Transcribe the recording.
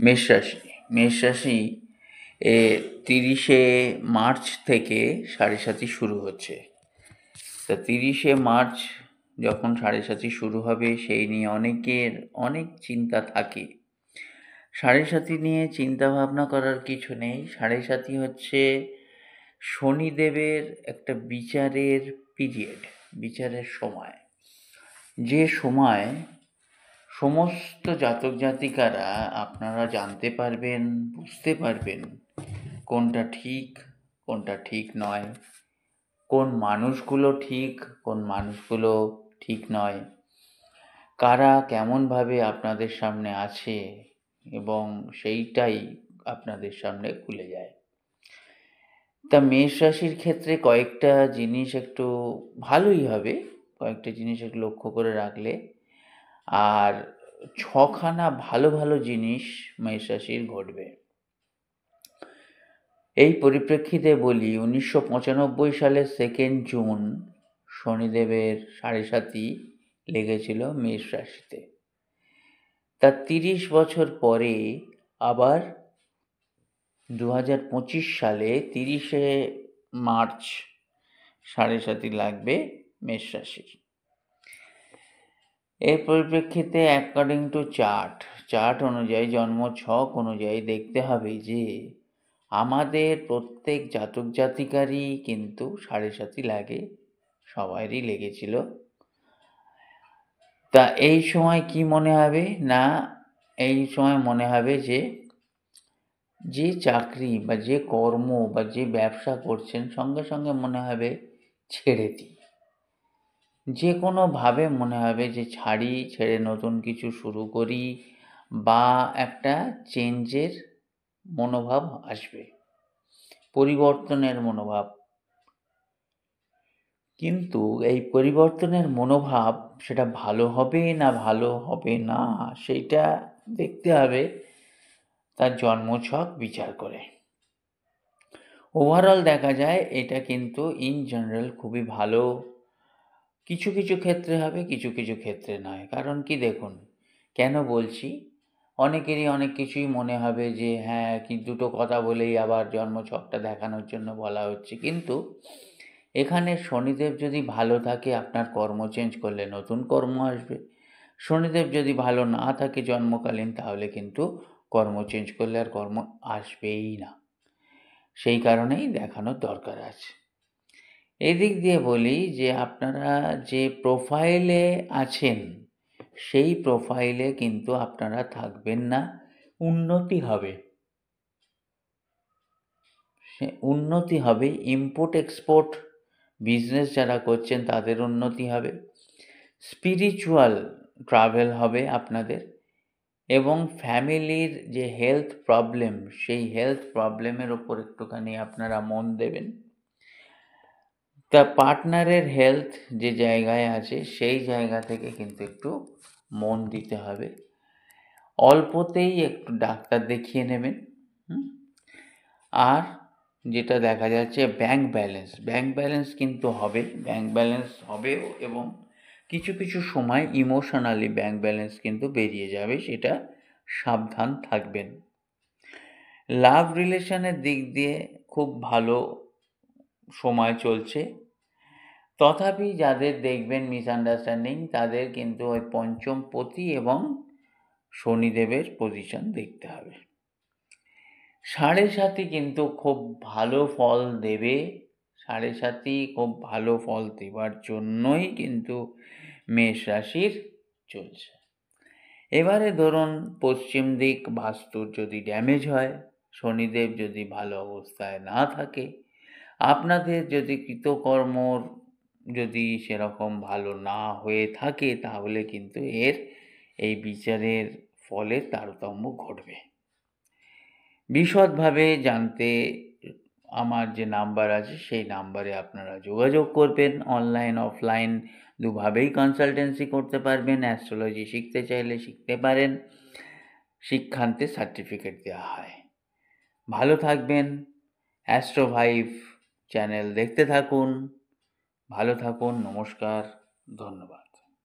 মেষ রাশি। মেষ রাশি 30শে মার্চ থেকে সাড়ে সাতি শুরু হচ্ছে। তা 30শে মার্চ যখন সাড়ে সাতি শুরু হবে সেই নিয়ে অনেকের অনেক চিন্তা থাকে। সাড়ে সাতি নিয়ে চিন্তা ভাবনা করার কিছু নেই। সাড়ে সাতি হচ্ছে শনিদেবের একটা বিচারের পিরিয়ড, বিচারের সময়। যে সময় সমস্ত জাতক জাতিকারা আপনারা জানতে পারবেন, বুঝতে পারবেন কোনটা ঠিক, কোনটা ঠিক নয়, কোন মানুষগুলো ঠিক, কোন মানুষগুলো ঠিক নয়, কারা কেমনভাবে আপনাদের সামনে আছে এবং সেইটাই আপনাদের সামনে খুলে যায়। তা মেষ রাশির ক্ষেত্রে কয়েকটা জিনিস একটু ভালোই হবে, কয়েকটা জিনিস একটু লক্ষ্য করে রাখলে। আর ছখানা ভালো ভালো জিনিস মেষ রাশির ঘটবে। এই পরিপ্রেক্ষিতে বলি, 1995 সালের 2 জুন শনিদেবের সাড়ে সাতি লেগেছিল মেষ রাশিতে। তার 30 বছর পরে আবার 2025 সালে 30শে মার্চ সাড়ে সাতি লাগবে মেষ রাশির। এর পরিপ্রেক্ষিতে অ্যাকর্ডিং টু চার্ট অনুযায়ী, জন্ম ছক অনুযায়ী দেখতে হবে যে আমাদের প্রত্যেক জাতক জাতিকারই কিন্তু সাড়ে সাতি লাগে, সবারই লেগেছিল। তা এই সময় কি মনে হবে না, এই সময় মনে হবে যে চাকরি বা যে কর্ম বা যে ব্যবসা করছেন সঙ্গে সঙ্গে মনে হবে ছেড়ে দিই। যে কোনোভাবে মনে হবে যে ছেড়ে নতুন কিছু শুরু করি, বা একটা চেঞ্জের মনোভাব আসবে, পরিবর্তনের মনোভাব। কিন্তু এই পরিবর্তনের মনোভাব সেটা ভালো হবে না ভালো হবে না সেইটা দেখতে হবে তার জন্মছক বিচার করে। ওভারঅল দেখা যায় এটা কিন্তু ইন জেনারেল খুবই ভালো। কিছু কিছু ক্ষেত্রে হবে, কিছু কিছু ক্ষেত্রে নয়। কারণ কি, দেখুন কেন বলছি, অনেকেরই অনেক কিছুই মনে হবে যে হ্যাঁ, কি দুটো কথা বলেই আবার জন্মছকটা দেখানোর জন্য বলা হচ্ছে। কিন্তু এখানে শনিদেব যদি ভালো থাকে, আপনার কর্ম চেঞ্জ করলে নতুন কর্ম আসবে। শনিদেব যদি ভালো না থাকে জন্মকালীন, তাহলে কিন্তু কর্ম চেঞ্জ করলে আর কর্ম আসবেই না। সেই কারণেই দেখানোর দরকার আছে। এদিক দিয়ে বলি যে আপনারা যে প্রোফাইলে আছেন সেই প্রোফাইলে কিন্তু আপনারা থাকবেন না, উন্নতি হবে। উন্নতি হবে, ইম্পোর্ট এক্সপোর্ট বিজনেস যারা করছেন তাদের উন্নতি হবে, স্পিরিচুয়াল ট্রাভেল হবে আপনাদের, এবং ফ্যামিলির যে হেলথ প্রবলেম সেই হেলথ প্রবলেমের ওপর একটুখানি আপনারা মন দেবেন। তা পার্টনারের হেলথ যে জায়গায় আছে সেই জায়গা থেকে কিন্তু একটু মন দিতে হবে। অল্পতেই একটু ডাক্তার দেখিয়ে নেবেন। আর যেটা দেখা যাচ্ছে ব্যাংক ব্যালেন্স কিন্তু হবে, ব্যাংক ব্যালেন্স হবেও, এবং কিছু কিছু সময় ইমোশনালি ব্যাংক ব্যালেন্স কিন্তু বেরিয়ে যাবে, সেটা সাবধান থাকবেন। লাভ রিলেশনের দিক দিয়ে খুব ভালো সময় চলছে। তথাপি যাদের দেখবেন মিসআন্ডারস্ট্যান্ডিং, তাদের কিন্তু ওই পঞ্চমপতি এবং শনিদেবের পজিশন দেখতে হবে। সাড়ে সাতি কিন্তু খুব ভালো ফল দেবে। সাড়ে সাতি খুব ভালো ফল দেবার জন্যই কিন্তু মেষ রাশির চলছে। এবারে ধরুন পশ্চিম দিক বাস্তুর যদি ড্যামেজ হয়, শনিদেব যদি ভালো অবস্থায় না থাকে, আপনাদের যদি কৃতকর্মর যদি সেরকম ভালো না হয়ে থাকে, তাহলে কিন্তু এই বিচারের ফলে তারতম্য ঘটবে। বিশদভাবে জানতে আমার যে নাম্বার আছে সেই নাম্বারে আপনারা যোগাযোগ করবেন। অনলাইন অফলাইন দুভাবেই কনসালটেন্সি করতে পারবেন। অ্যাস্ট্রোলজি শিখতে চাইলে শিখতে পারেন, শিক্ষান্তে সার্টিফিকেট দেওয়া হয়। ভালো থাকবেন। অ্যাস্ট্রোভাইভ চ্যানেল দেখতে থাকুন। ভালো থাকুন। নমস্কার, ধন্যবাদ।